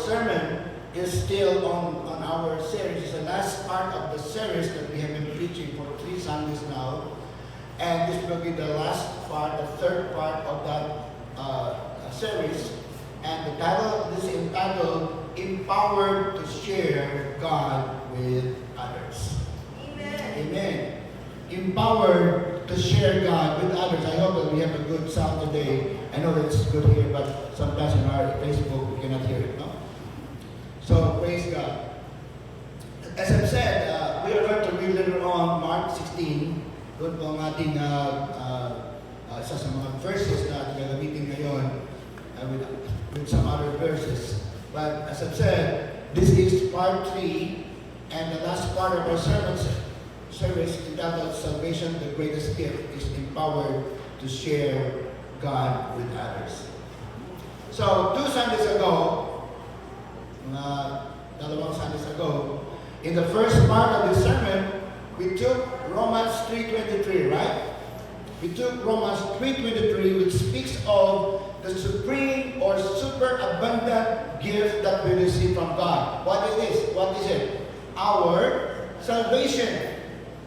sermon is still on our series. It's the last part of the series that we have been preaching for 3 Sundays now. And this will be the last part, the third part of that series. And the title, this is entitled, Empowered to Share God with Others. Amen. Amen. Empowered to share God with others. I hope that we have a good sound today. I know that it's good here, but sometimes in our Facebook we cannot hear it, no? So, praise God. As I've said, we are going to read later on Mark 16. Doon po ang ating isa sa mga verses na ating gagamitin ngayon with some other verses. But as I've said, this is part 3 and the last part of our service entitled Salvation, the Greatest Gift, is empowered to share God with others. So, 2 Sundays ago, dalawang Sundays ago, in the first part of the sermon, we took Romans 3:23, right? We took Romans 3:23, which speaks of the supreme or super abundant gift that we receive from God. What is this? What is it? Our salvation.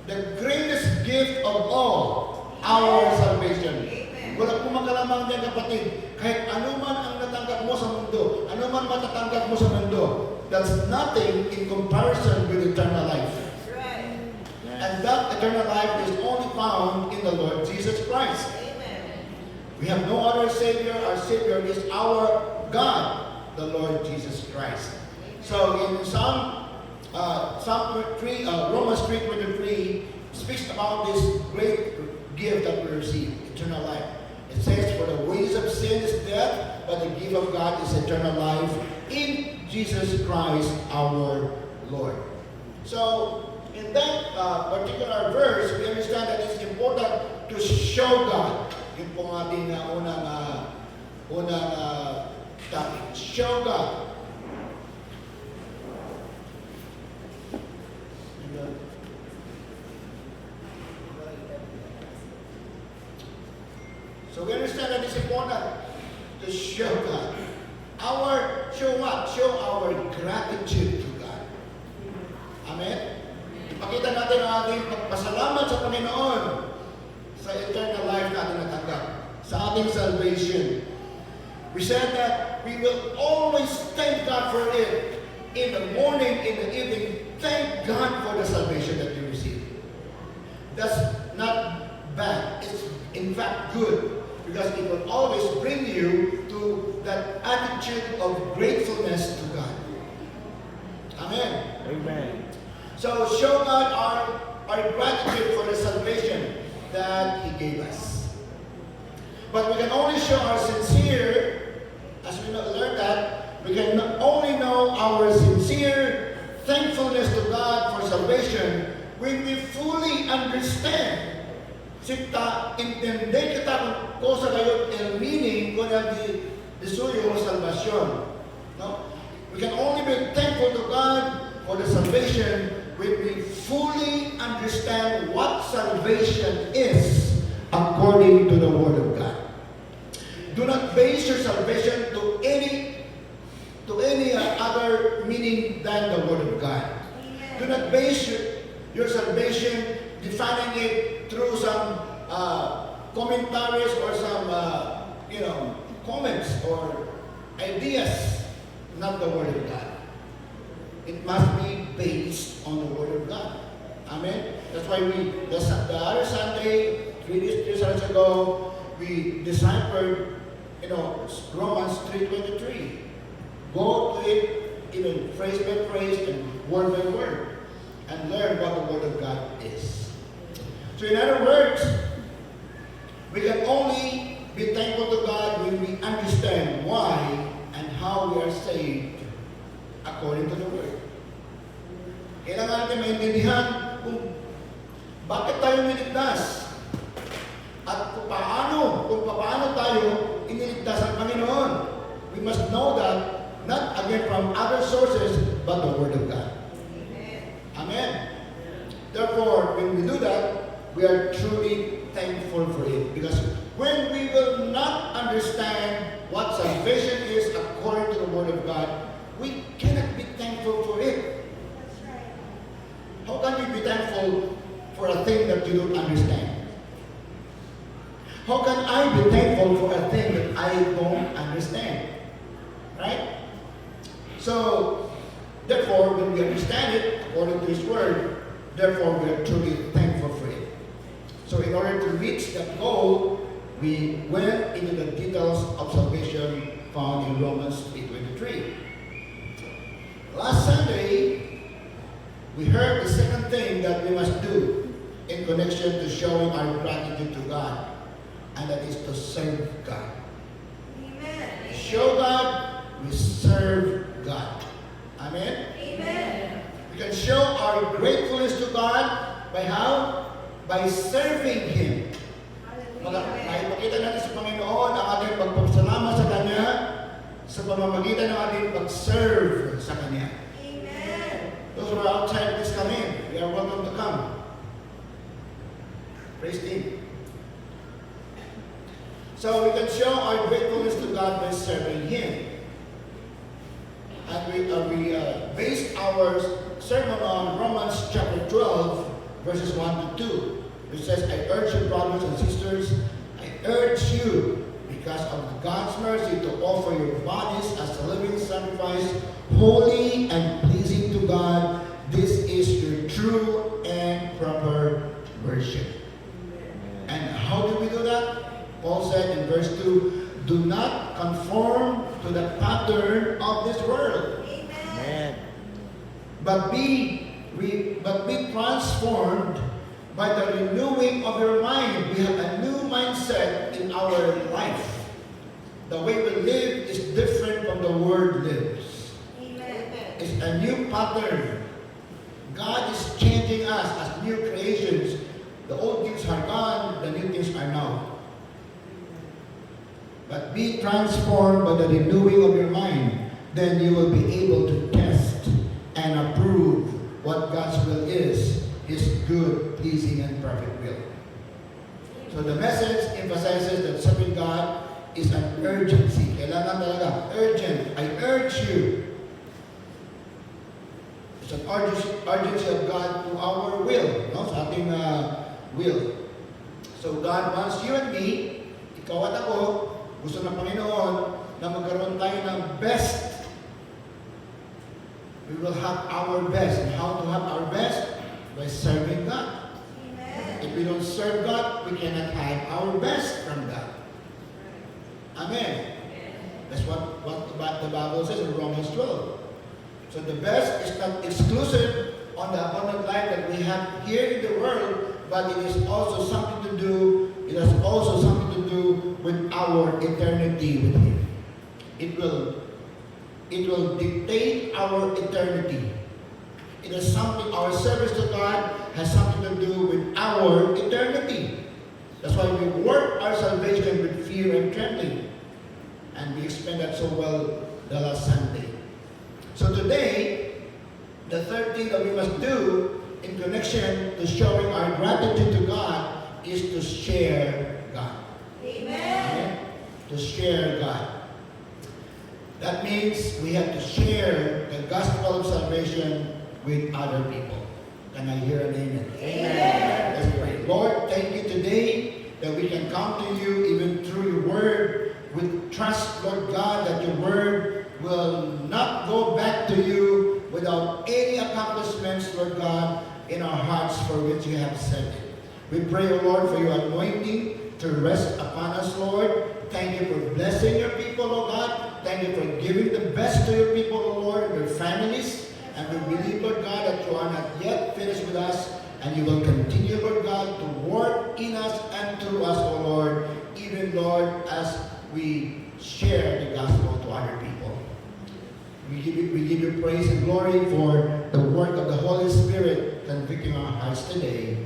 The greatest gift of all, our salvation. Wala pong makalamang niya, kapatid. Kahit anuman ang natanggap mo sa mundo, anuman matatanggap mo sa mundo, that's nothing in comparison with eternal life. Right. And that eternal life is only found in the Lord Jesus Christ. Amen. We have no other Savior. Our Savior is our God, the Lord Jesus Christ. So in Romans 3:23 speaks about this great gift that we receive, eternal life. It says, "For the wages of sin is death, but the gift of God is eternal life in Jesus Christ our Lord." So in that particular verse, we understand that it's important to show God. Yun po ang ating unang topic. Show God. So we understand that it's important to show God. Show what? Show our gratitude to God. Amen? Ipakita natin ang ating pagpasalamat sa Panginoon sa eternal life na ating natanggap, sa ating salvation. We said that we will always thank God for it. In the morning, in the evening, thank God for the salvation that you receive. That's not bad. It's in fact good. Because it will always bring you to that attitude of gratefulness to God. Amen. Amen. So show God our gratitude for the salvation that He gave us. But we can only show our sincere, as we learned that, we can only know our sincere thankfulness to God for salvation when we fully understand. Sita, intende kita kung sa kayo el meaning kung di suyo salvation. No? We can only be thankful to God for the salvation when we fully understand what salvation is according to the Word of God. Do not base your salvation to any other meaning than the Word of God. Do not base your salvation defining it through some commentaries or some comments or ideas, not the Word of God. It must be based on the Word of God. Amen? That's why the other Sunday, 3 Sundays ago, we deciphered Romans 3:23. Go to it phrase by phrase and word by word and learn what the Word of God is. So in other words, we can only be thankful to God when we understand why and how we are saved according to the Word. Kailangan natin maintindihan kung bakit tayo niligtas at kung paano tayo iniligtas ng Panginoon. We must know that not again from other sources but the Word of God. Amen. Therefore, when we do that, we are truly thankful for it. Because when we will not understand what salvation is according to the Word of God, we for a thing that you don't understand? How can I be thankful for a thing that I don't understand? Right? So, therefore, when we understand it, according to His Word, therefore we are truly thankful for it. So in order to reach that goal, we went into the details of salvation found in Romans 8:23. Last Sunday, we heard the second thing that we must do in connection to showing our gratitude to God, and that is to serve God. Amen. We show God, we serve God. Amen? Amen. We can show our gratefulness to God by how? By serving Him. Makikita natin sa Panginoon ang ating pagpapasalamat sa Kanya sa pamamagitan ng ating pag-serve sa Kanya. Amen. Those who are outside, please come in. We are welcome to come. Praise Him. So we can show our gratefulness to God by serving Him. And we based our sermon on Romans chapter 12, verses 1 to 2. It says, I urge you, brothers and sisters, I urge you, because of God's mercy, to offer your bodies as a living sacrifice, holy and pleasing to God. This is your true and proper worship. And how do we do that? Paul said in verse 2, do not conform to the pattern of this world. Amen. But be transformed by the renewing of your mind. We have a new mindset in our life. The way we live is different from the world lives. Amen. It's a new pattern. God is changing us as new creations. The old things are gone, the new things are now. But be transformed by the renewing of your mind. Then you will be able to test and approve what God's will is, His good, pleasing, and perfect will. So the message emphasizes that serving God is an urgency. Kailangan talaga, urgent. I urge you. It's an urgency of God to our will, no? Sa ating will. So God wants you and me, ikaw at ako, gusto ng Panginoon na magkaroon tayo ng best. We will have our best. And how to have our best? By serving God. Amen. If we don't serve God, we cannot have our best from God. Amen. That's what the Bible says in Romans 12. So the best is not exclusive on the abundant life that we have here in the world, but it is also something to do, it has also something to do with our eternity with Him. It will dictate our eternity. It is something, our service to God has something to do with our eternity. That's why we work our salvation with fear and trembling. And we explained that so well the last Sunday. So today, the third thing that we must do in connection to showing our gratitude to God is to share God. Amen. To share God. That means we have to share the gospel of salvation with other people. Can I hear an amen? Amen. Let's pray. Lord, thank you today that we can come to you even through your word with trust, Lord God, that your word will not go back to you without any accomplishments, Lord God, in our hearts for which you have sent it. We pray, O Lord, for your anointing to rest upon us, Lord. Thank you for blessing your people, O God. Thank you for giving the best to your people, O Lord, and their families. And we believe, Lord God, that you are not yet finished with us, and you will continue, Lord God, to work in us and through us, O Lord, even, Lord, as we share the gospel to other people. We give you praise and glory for the work of the Holy Spirit convicting our hearts today,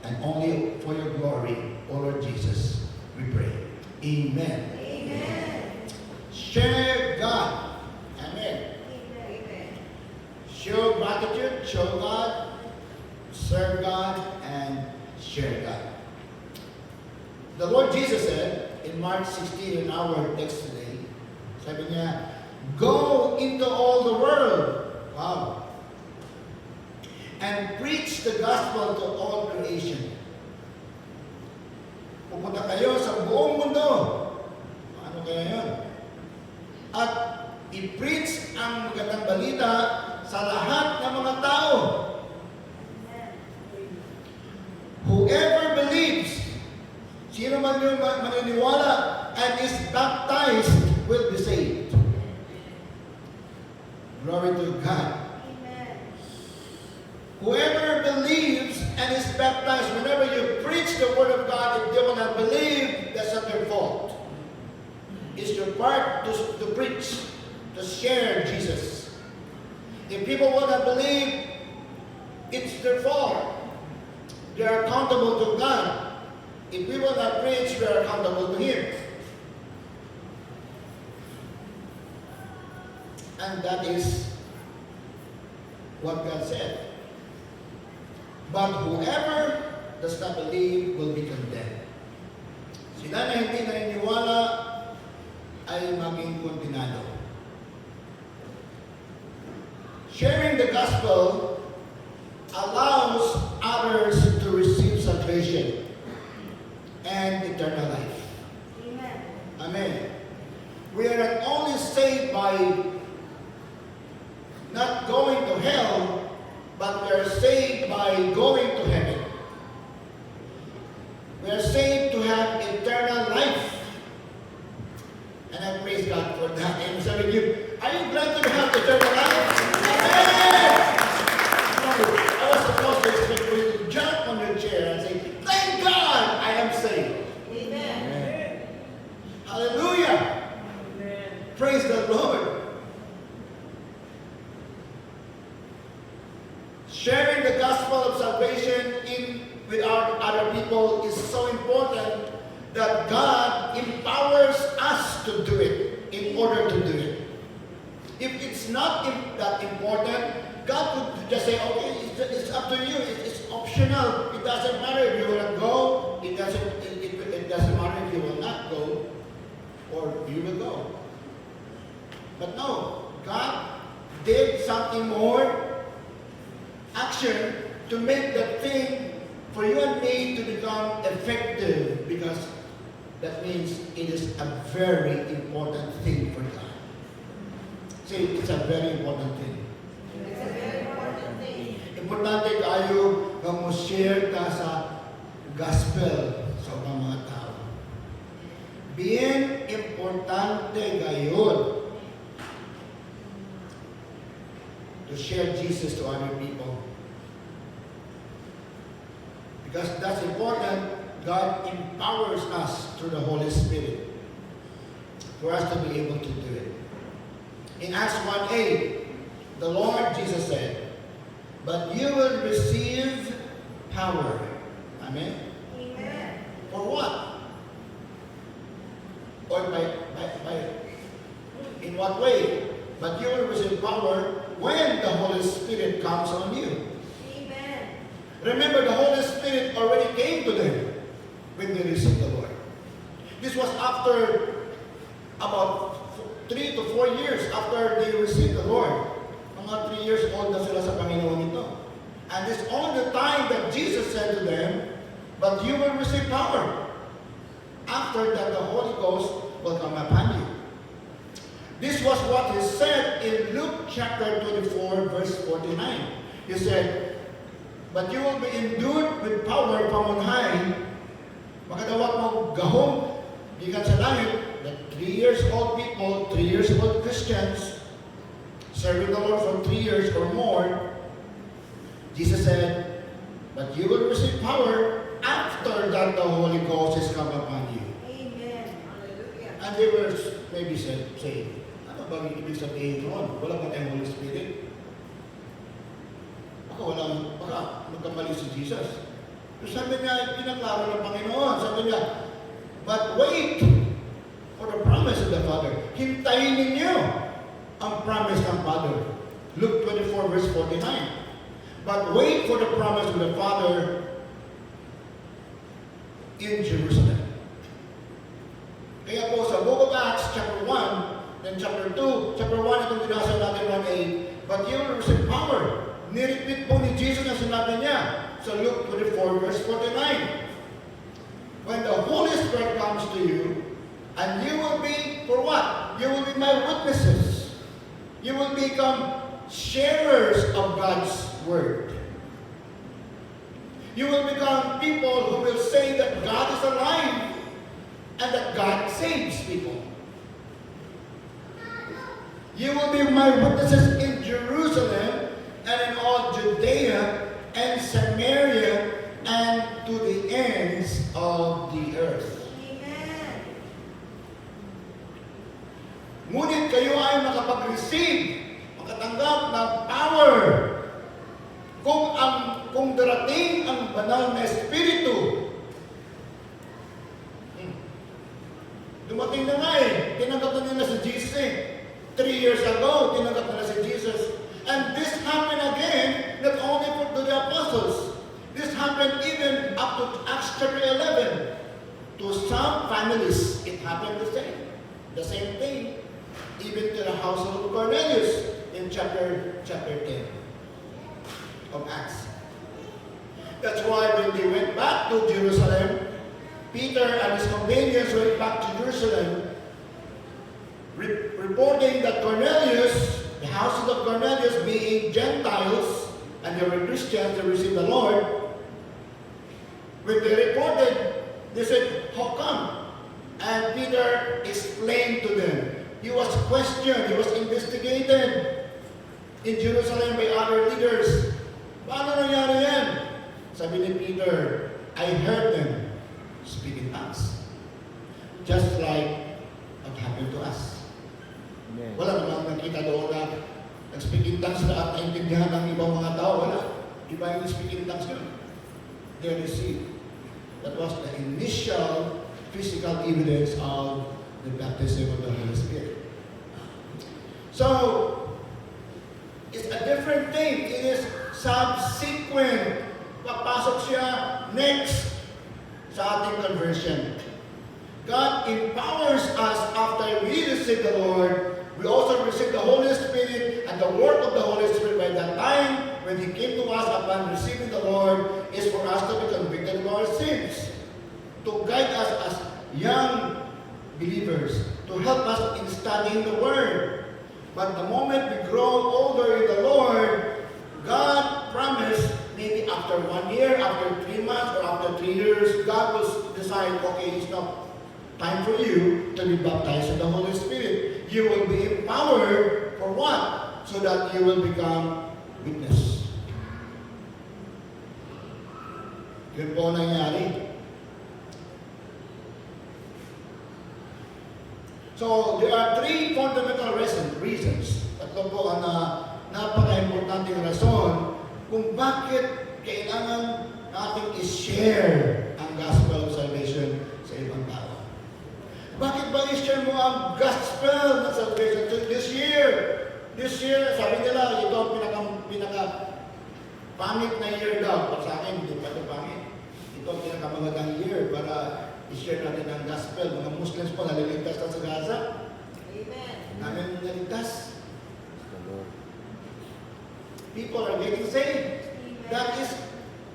and only for your glory, O Lord Jesus, we pray. Amen. Amen. Share God. Amen. Amen. Show gratitude, show God, serve God, and share God. The Lord Jesus said in Mark 16, in our text today, sabi niya, go into all the world. Wow. And preach the gospel gospel to all creation. Pupunta kayo sa buong mundo. Ano kaya yun? At i-preach ang magandang balita sa lahat ng mga tao. Whoever believes, sino man yung maniniwala and is baptized will be saved. Glory to God. Whoever believes and is baptized, whenever you preach the word of God, if they will not believe, that's not their fault. It's your part to preach, to share Jesus. If people will not believe, it's their fault. They are accountable to God. If we will not preach, we are accountable to Him. And that is what God said. But whoever does not believe will be condemned. Sila na hindi naniniwala ay maging kondenado. Sharing the gospel allows others to receive salvation and eternal life. Amen. Amen. We are not only saved by not going to hell, but we are saved by going to heaven. We are saved to have eternal life. And I praise God for that. And some of you, are you glad to have eternal life? Amen! I was supposed to expect you to jump on your chair and say, thank God I am saved. Amen. Hallelujah! Praise the Lord. Sharing the gospel of salvation with our other people is so important that God empowers us to do it in order to do it. If it's not that important, God would just say, okay, it's up to you. It's optional. It doesn't matter if you will go. It doesn't matter if you will not go or you will go. But no, God did something more. Action to make that thing for you and me to become effective, because that means it is a very important thing for God. See, it's a very important thing. It's a very important thing. Importante tayo na mo-share ka sa gospel sa mga tao. Bien importante gayon to share Jesus to other people. Because that's important, God empowers us through the Holy Spirit for us to be able to do it. In Acts 1:8, the Lord Jesus said, but you will receive power. Amen? Amen. For what? Or in what way? But you will receive power when the Holy Spirit comes on you. Amen. Remember, the Holy Spirit already came to them when they received the Lord. This was after about 3 to 4 years after they received the Lord. Mga 3 years old na sila sa Panginoon ito. And it's all the time that Jesus said to them, but you will receive power. After that, the Holy Ghost will come upon you. This was what he said in Luke chapter 24, verse 49. He said, but you will be endued with power from on high. Makadawat mo gahom, gikan sa langit, that 3 years old people, 3 years old Christians, serving the Lord for 3 years or more, Jesus said, but you will receive power after that the Holy Ghost has come upon you. Amen. Hallelujah. And they were maybe saying, ano bang ibig sabihin noon? Wala ba tayong Holy Spirit? Baka magkamali si Jesus. So sabi niya, pinaklaro ng Panginoon. Sabi niya, but wait for the promise of the Father. Hintayin ninyo ang promise ng Father. Luke 24 verse 49. But wait for the promise of the Father in Jerusalem. Kaya po sa book of Acts, chapter 1, then chapter 2, chapter 1, itong binasa natin 1:8, but you will receive power. Nirepeat po ni Jesus na sinabi sinabi niya sa Luke 24 verse 49. When the Holy Spirit comes to you, and you will be, for what? You will be my witnesses. You will become sharers of God's Word. You will become people who will say that God is alive and that God saves people. You will be my witnesses in Jerusalem and in all Judea and Samaria and to the ends of the earth. Amen. Ngunit kayo ay makapag-receive, makatanggap ng power kung darating ang banal na Espiritu. Dumating na nga eh. Tinanggap na nila si Jesus eh. 3 years ago, tinanggap nila si Jesus. And this happened again, not only to the apostles. This happened even up to Acts chapter 11. To some families, it happened the same. The same thing. Even to the household of Cornelius in chapter 10 of Acts. That's why when they went back to Jerusalem, Peter and his companions went back to Jerusalem, reporting that Cornelius, the household of Cornelius being Gentiles, and they were Christians, they received the Lord. When they reported, they said, how come? And Peter explained to them. He was questioned, he was investigated in Jerusalem by other leaders. Paano nangyari yan? Sabi ni Peter, I heard them speak in tongues. Just like what happened to us. Amen. Wala namang nakita doon na nag-speak in tongues na at naintindihan ng ibang mga tao. Wala. Iba yung speak in tongues yun. They received. That was the initial physical evidence of the baptism of the Holy Spirit. So, it's a different thing. It is subsequent. Papasok siya next sa ating conversion. God empowers us after we receive the Lord. We also receive the Holy Spirit, and the work of the Holy Spirit by that time, when He came to us upon receiving the Lord, is for us to be convicted of our sins, to guide us as young believers, to help us in studying the Word. But the moment we grow older in the Lord, God promised, maybe after 1 year, after 3 months, or after 3 years, God will decide, okay, it's now time for you to be baptized in the Holy Spirit. You will be empowered for what? So that you will become witness. Yun po nangyari. So, there are 3 fundamental reasons. Tatlo po ang napaka-importanting rason kung bakit kailangan natin i-share ang gospel of salvation sa ibang tao. Bakit ba i-share mo ang gospel of salvation this year? This year, sabi nila, ito ang pinaka-pangit na year daw. Para sa akin, hindi pa ito pangit. Ito ang pinakamagandang year para i-share natin ang gospel. Mga Muslims po naliligtas na sa Gaza. Amen. Namin naligtas. People are getting saved. That is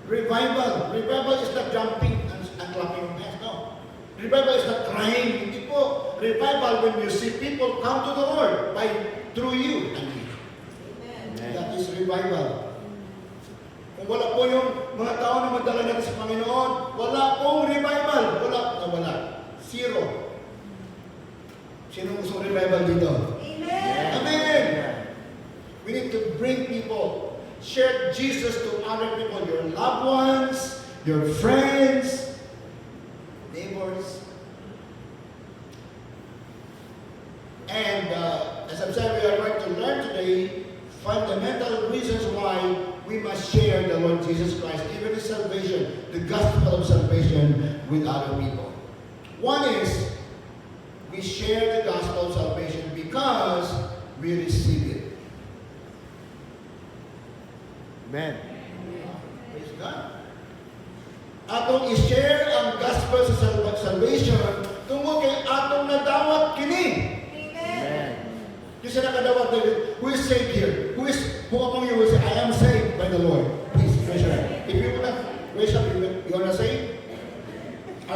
revival. Revival is not jumping and clapping hands. No. Revival is not crying. Hindi po. Revival when you see people come to the Lord through you and me. Amen. That is revival. Kung wala po yung mga tao na madala natin sa Panginoon, wala pong revival. Wala. Zero. Sino gusto revival dito? Amen. Amen. We need to bring people, share Jesus to other people, your loved ones, your friends, neighbors. And as I've said, we are going to learn today fundamental reasons why we must share the Lord Jesus Christ, even His salvation, the gospel of salvation with other people. One is, we share the gospel of salvation because we receive it. Amen. Praise God. Atong i-share ang gospel sa salvation tungkol kay atong nadawat kini. Amen. Kasi nakadawat David, who is saved here? Who among you will say, I am saved by the Lord? Please, raise your hand.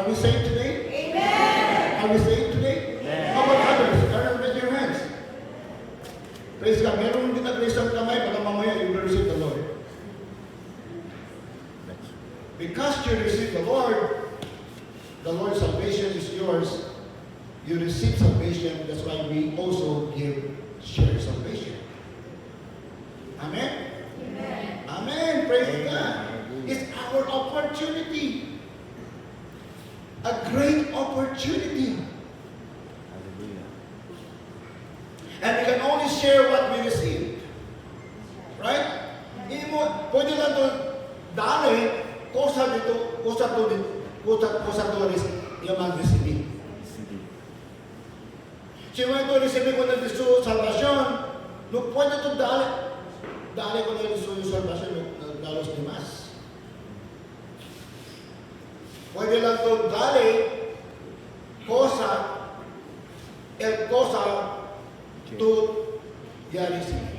we saved today? Amen. Are we saved today? Amen. How about others? Raise your hands. Praise God. Meron din nag-raise ang kamay, baka mamaya you will receive the Lord. Because you receive the Lord's salvation is yours. You receive salvation. That's why we also share salvation. Amen? Amen. Amen. Praise Amen. God. It's our opportunity. A great opportunity. Hallelujah. And we can only share what we receive. Right? Hindi mo, pwede lang ito dali, kusa to yung receive. Si mo ito receive ko ng Diyos salvation, no pwede ito dali ko ng Diyos yung salvation ng dalos ni Mas. Pwede lang ito dali, cosa to receive.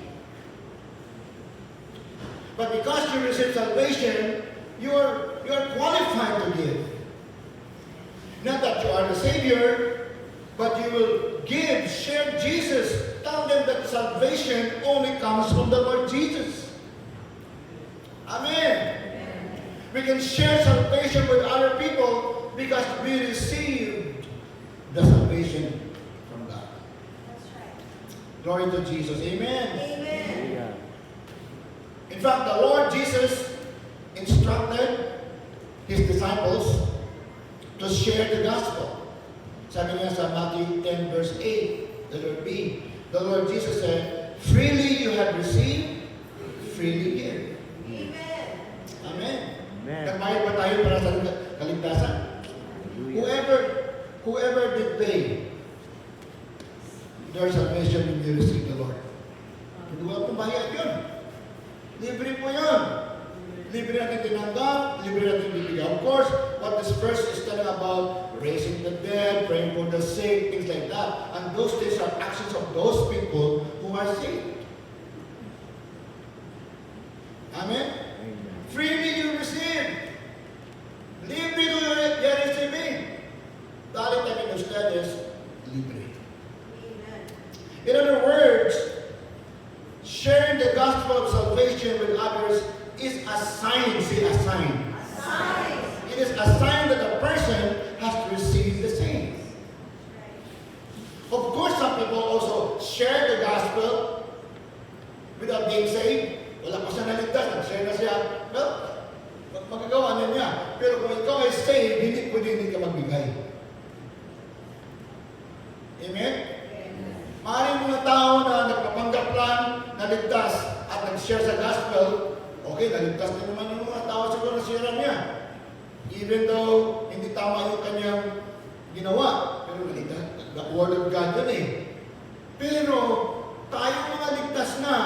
But because you receive salvation, you are qualified to give. Not that you are the Savior, but you will give, share Jesus. Tell them that salvation only comes from the Lord Jesus. Amen. We can share salvation with other people because we received the salvation from God. That's right. Glory to Jesus. Amen. Amen. Hallelujah. In fact, the Lord Jesus instructed His disciples to share the gospel. Sabi niya sa Matthew 10 verse 8, letter B, the Lord Jesus said, freely you have received, freely give. Amen. Amen. Amen. Nagbayad ba tayo para sa kaligtasan? Hallelujah. Whoever did pay their salvation when you receive the Lord. Hindi mo pong bayad yun. Libre po yun. Libre natin tinanggap, libre natin bibigyan. Of course, what this verse is telling about raising the dead, praying for the sick, things like that. And those things are actions of those people who are saved. Amen? Amen. Freely you receive. Libre you receive. Dali tayo ng ustedes, libre. Amen. In other words, sharing the gospel of salvation with others is a sign. Say a sign. A sign. It is a sign that the person has received the same. Of course, some people also share the gospel without being saved. Wala pa siya naligtas, nag-share na siya. Well, magagawa na niya. Pero kung ikaw ay saved, hindi ka magbigay. Amen? Maaaring mga tao na nagpapanggap lang, naligtas, at nag-share sa gospel, okay, naligtas na naman yung mga tao siguro na share niya. Even though hindi tama yung kanyang ginawa. Pero naligtas, the word of God yun eh. Pero tayo mga ligtas na,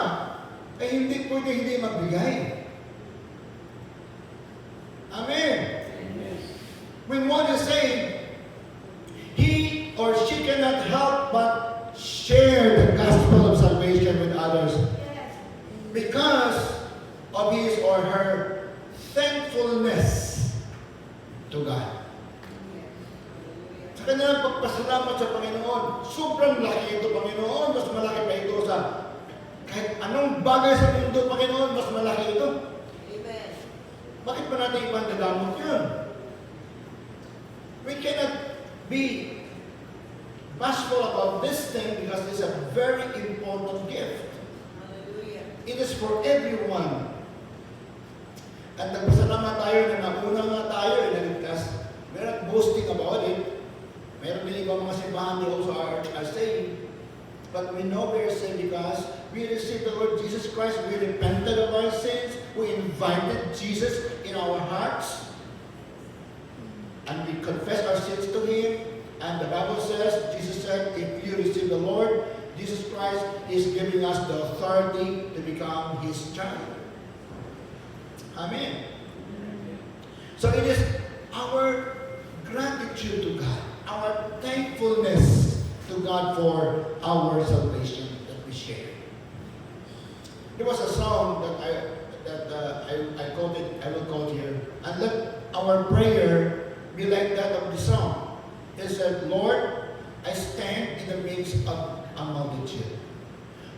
ay hindi pwede hindi magbigay. Amen. When one is saved, he or she cannot help but share the gospel of salvation with others Yes. because of his or her thankfulness to God. Sa kanilang pagpasalamat sa Panginoon, sobrang laki ito, Panginoon, mas malaki pa ito sa kahit anong bagay sa mundo, Panginoon, mas malaki ito. Amen. Bakit pa natin ipandadamot yun? We cannot be bashful about this thing because it's a very important gift. Hallelujah. It is for everyone. At nagpasalamat tayo na nauna nga tayo ay naligtas. We're not boasting about it. Meron din ibang mga simbahan they also are saved. But we know we are saved because we received the Lord Jesus Christ. We repented of our sins. We invited Jesus in our hearts. And we confess our sins to Him. And the Bible says, Jesus said, if you receive the Lord, Jesus Christ is giving us the authority to become His child. Amen. So it is our gratitude to God, our thankfulness to God for our salvation that we share. There was a song that I quoted, I will quote here. And let our prayer be like that of the song. It said, Lord, I stand in the midst of a multitude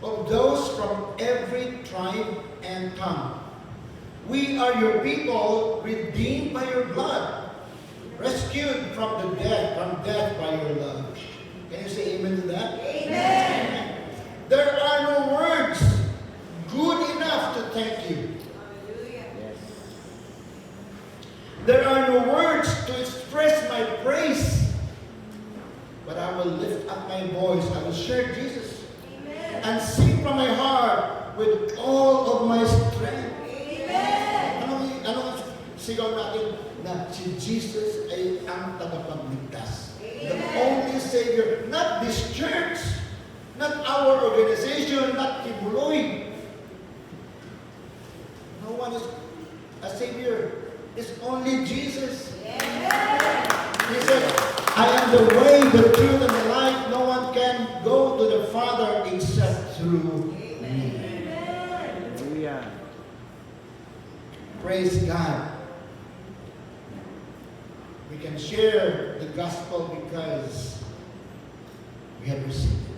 of those from every tribe and tongue. We are your people, redeemed by your blood, rescued from death by your love. Can you say amen to that? Amen. There are no words good enough to thank you. Hallelujah. Yes. There are no words to express my praise. But I will lift up my voice. I will share Jesus Amen. and sing from my heart with all of my strength. Amen. Anong sigaw natin na si Jesus ay ang tagapagligtas. The only Savior, not this church, not our organization, not Kibuloy. No one is a Savior. It's only Jesus. He said, I am the way, the truth, and the life. No one can go to the Father except through me. Hallelujah. Praise God. We can share the gospel because we have received it.